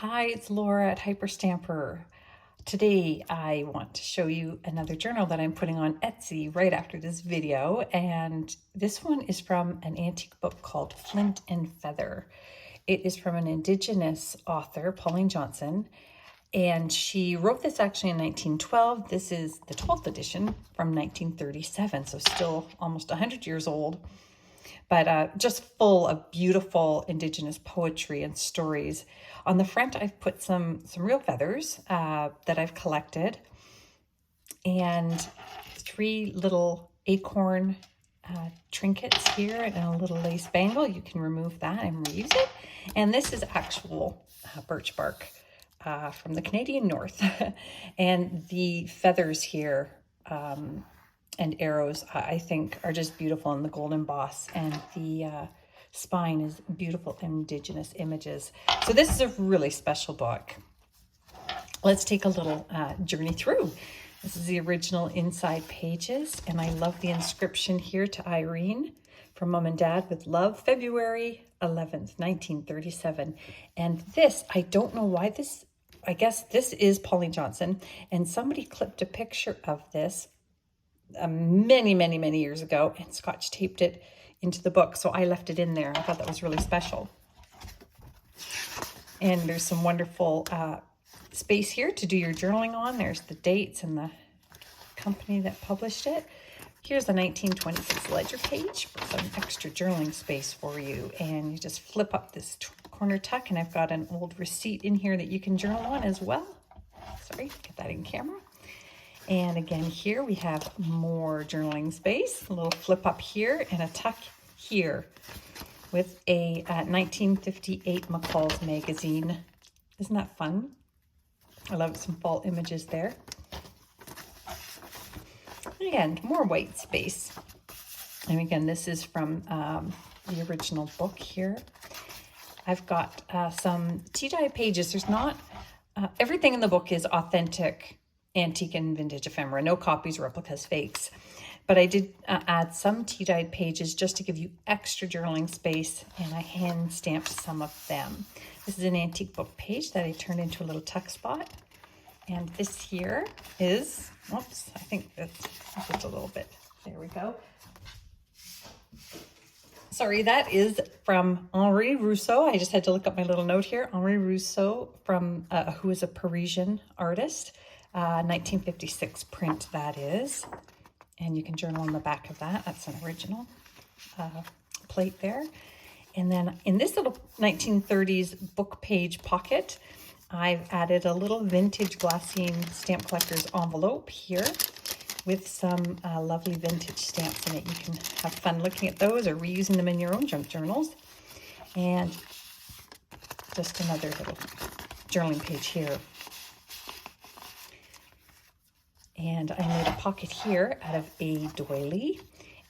Hi, it's Laura at Hyperstamper. Today I want to show you another journal that I'm putting on Etsy right after this video, and this one is from an antique book called Flint and Feather. It is from an Indigenous author, Pauline Johnson, and she wrote this actually in 1912. This is the 12th edition from 1937, so still almost 100 years old, but just full of beautiful Indigenous poetry and stories. On the front, I've put some real feathers that I've collected, and 3 little acorn trinkets here and a little lace bangle. You can remove that and reuse it. And this is actual birch bark from the Canadian North. And the feathers here and arrows, I think, are just beautiful in the gold emboss, and the spine is beautiful Indigenous images. So this is a really special book. Let's take a little journey through. This is the original inside pages, and I love the inscription here to Irene from Mom and Dad with love, February 11th, 1937. And this, I don't know why this, I guess this is Pauline Johnson, and somebody clipped a picture of this many years ago and scotch taped it into the book, so I left it in there. I thought that was really special. And there's some wonderful space here to do your journaling on. There's the dates and the company that published it. Here's the 1926 ledger page for some extra journaling space for you, and you just flip up this corner tuck, and I've got an old receipt in here that you can journal on as well. Sorry, get that in camera. And again, here we have more journaling space, a little flip up here and a tuck here with a 1958 McCall's magazine. Isn't that fun? I love some fall images there. And again, more white space. And again, this is from the original book here. I've got some tea-dye pages. There's not, everything in the book is authentic antique and vintage ephemera, no copies, replicas, fakes. But I did add some tea-dyed pages just to give you extra journaling space, and I hand stamped some of them. This is an antique book page that I turned into a little tuck spot. And this here is, oops, I think that's just a little bit, there we go. Sorry, that is from Henri Rousseau. I just had to look up my little note here. Henri Rousseau, from who is a Parisian artist. 1956 print that is, and you can journal on the back of that. That's an original plate there. And then in this little 1930s book page pocket, I've added a little vintage glassine stamp collector's envelope here with some lovely vintage stamps in it. You can have fun looking at those or reusing them in your own junk journals. And just another little journaling page here. And I made a pocket here out of a doily,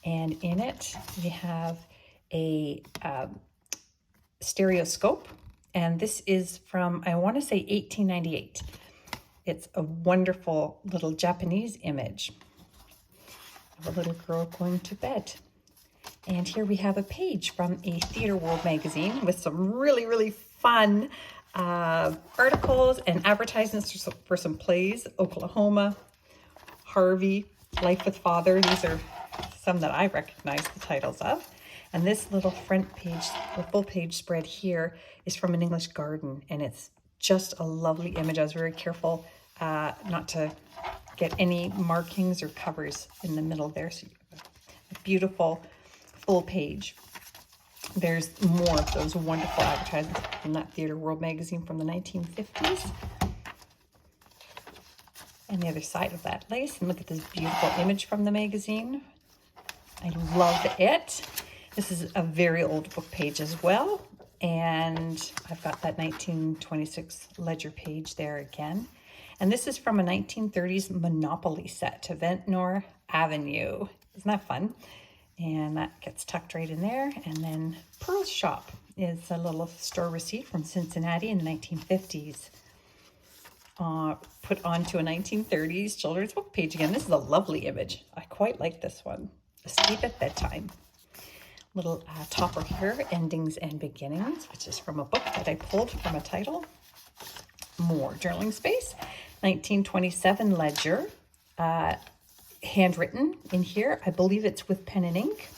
and in it we have a stereoscope, and this is from, I want to say, 1898. It's a wonderful little Japanese image of a little girl going to bed. And here we have a page from a Theatre World magazine with some really fun articles and advertisements for some plays. Oklahoma, Harvey, Life with Father. These are some that I recognize the titles of. And this little front page, the full page spread here, is from an English garden, and it's just a lovely image. I was very careful not to get any markings or covers in the middle there. So you have a beautiful full page. There's more of those wonderful advertisements from that Theatre World magazine from the 1950s. And the other side of that lace, and look at this beautiful image from the magazine. I love it. This is a very old book page as well, and I've got that 1926 ledger page there again. And this is from a 1930s Monopoly set to Ventnor Avenue. Isn't that fun? And that gets tucked right in there. And then Pearl's Shop is a little store receipt from Cincinnati in the 1950s. Put onto a 1930s children's book page again. This is a lovely image. I quite like this one. Escape at Bedtime. Little topper here, Endings and Beginnings, which is from a book that I pulled from a title. more journaling space. 1927 ledger, handwritten in here. I believe it's with pen and ink.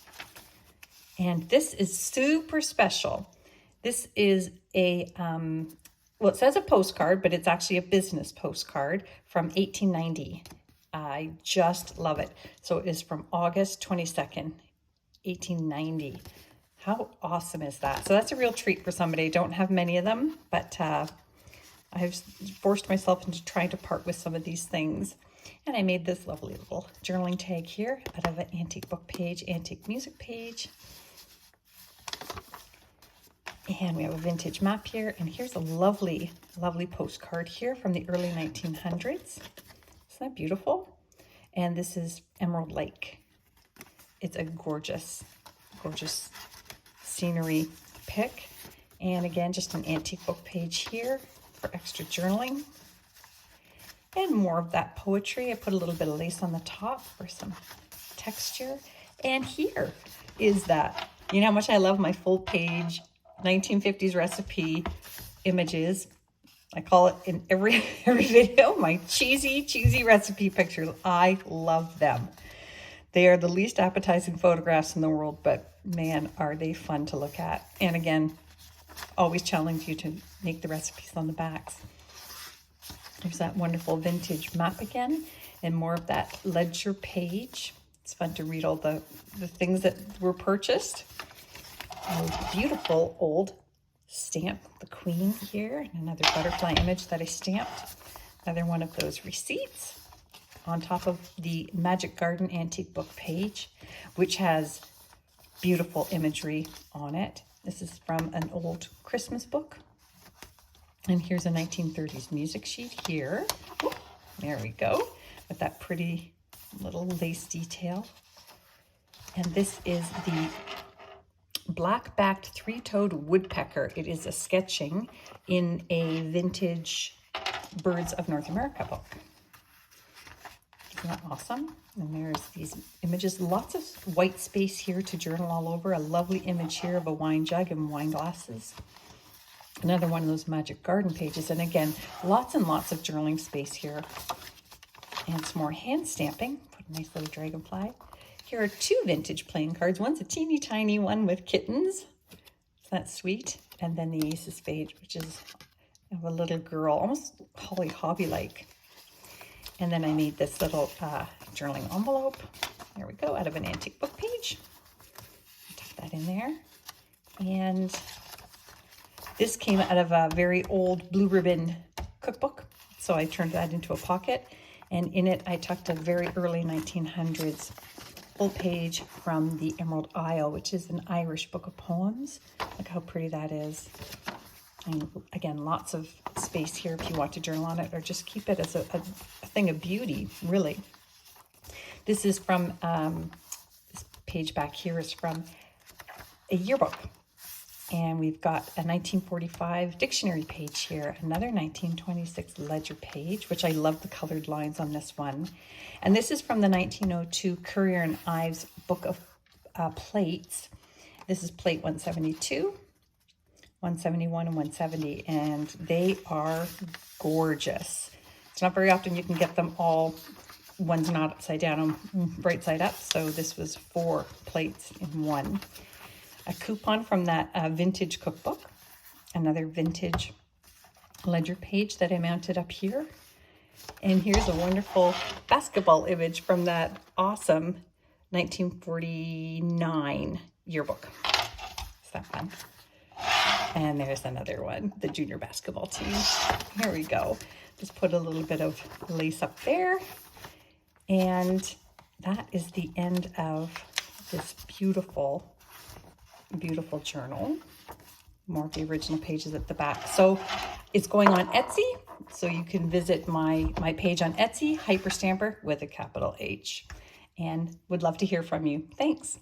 And this is super special. This is a, well, it says a postcard, but it's actually a business postcard from 1890. I just love it. So it is from August 22nd, 1890. How awesome is that? So that's a real treat for somebody. I don't have many of them, but I've forced myself into trying to part with some of these things. And I made this lovely little journaling tag here out of an antique book page, antique music page. And we have a vintage map here. And here's a lovely, lovely postcard here from the early 1900s. Isn't that beautiful? And this is Emerald Lake. It's a gorgeous, gorgeous scenery pic. And again, just an antique book page here for extra journaling. And more of that poetry. I put a little bit of lace on the top for some texture. And here is that. You know how much I love my full page 1950s recipe images. I call it in every video, my cheesy recipe pictures. I love them. They are the least appetizing photographs in the world, but man, are they fun to look at. And again, always challenge you to make the recipes on the backs. There's that wonderful vintage map again, and more of that ledger page. It's fun to read all the things that were purchased. A beautiful old stamp, the Queen here, and another butterfly image that I stamped. Another one of those receipts on top of the Magic Garden antique book page, which has beautiful imagery on it. This is from an old Christmas book. And here's a 1930s music sheet here. There we go, with that pretty little lace detail. And this is the black-backed three-toed woodpecker. It is a sketching in a vintage Birds of North America book. Isn't that awesome? And there's these images, lots of white space here to journal all over. A lovely image here of a wine jug and wine glasses. Another one of those Magic Garden pages. And again, lots and lots of journaling space here. And some more hand stamping. Put a nice little dragonfly. Here are two vintage playing cards. One's a teeny tiny one with kittens. That's sweet. And then the Ace of Spades, which is of a little girl, almost Holly Hobby-like. And then I made this little journaling envelope. There we go, out of an antique book page. Tuck that in there. And this came out of a very old blue ribbon cookbook. So I turned that into a pocket. And in it, I tucked a very early 1900s full page from the Emerald Isle, which is an Irish book of poems. Look how pretty that is. And again, lots of space here if you want to journal on it, or just keep it as a thing of beauty, really. This is from, this page back here is from a yearbook. And we've got a 1945 dictionary page here, another 1926 ledger page, which I love the colored lines on this one. And this is from the 1902 Currier and Ives book of plates. This is plate 172, 171, and 170, and they are gorgeous. It's not very often you can get them all. One's not upside down and right side up, so this was 4 plates in one. A coupon from that vintage cookbook, another vintage ledger page that I mounted up here. And here's a wonderful basketball image from that awesome 1949 yearbook. Is that fun? And there's another one, the junior basketball team. Here we go. Just put a little bit of lace up there. And that is the end of this beautiful journal. More of the original pages at the back. So it's going on Etsy, so you can visit my page on Etsy, Hyperstamper with a capital H, and would love to hear from you. Thanks.